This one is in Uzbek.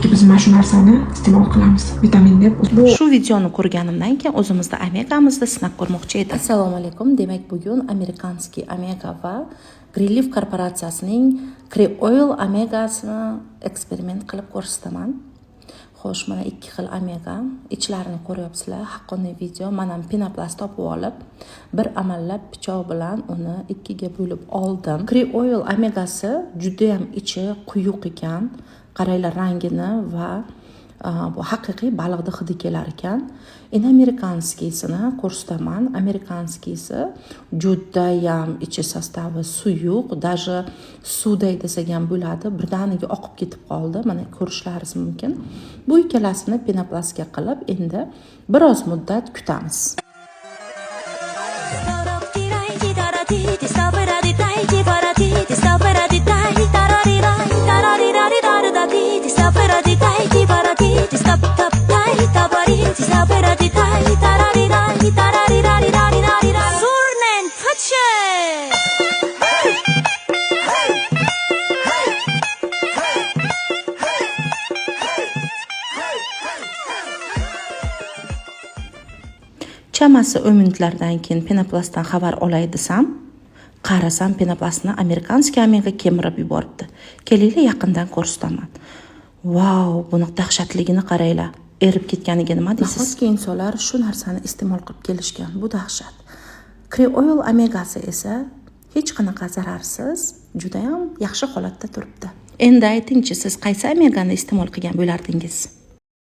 Biz mana shu narsani iste'mol qilamiz. Vitamin deb. Shu videoni ko'rganimdan keyin o'zimizda Omegamizda sinab ko'rmoqchi edim. Assalomu alaykum. Demak, bugun amerikanskiy Omega va Greenleaf korporatsiyasining Oil Omegasini eksperiment qilib ko'rsataman. Xo'sh, mana ikki xil Omega, ichlarini ko'ryapsizlar. Haqqoniy video. Mana penoplast topib olib, bir amallab pichoq bilan uni ikkiga bo'lib oldim. Oil Omegasi juda ham ichi quyuq ekan. Qaranglar rangini va bu haqiqiy baliqni hidi kelar ekan. Endi amerikanskiysini ko'rsataman. Amerikanskiysi juda ham ichi sostavi suyuq, даже suvday desak ham bo'ladi. Birdaniga oqib ketib qoldi. Mana ko'rishlaringiz mumkin. Bu ikkalasini penoplastga qilib endi biroz muddat kutamiz. Chamasi 10 minutlardan keyin penoplastdan xabar olay desam, qarasam penoplastni amerikanskiy Omega kemirib yuboribdi. Kelinglar yaqindan ko'rsataman. Vau, buni dahshatligini qaranglar. Erib ketganiga nima deysiz? Nahotki insonlar shu narsani iste'mol qilib kelishgan. Bu dahshat. Oil Omegasi esa hech qanaqa zararsiz, juda ham yaxshi holatda turibdi. Endi aytingchi, siz qaysi Omegani iste'mol qilgan bo'lardingiz?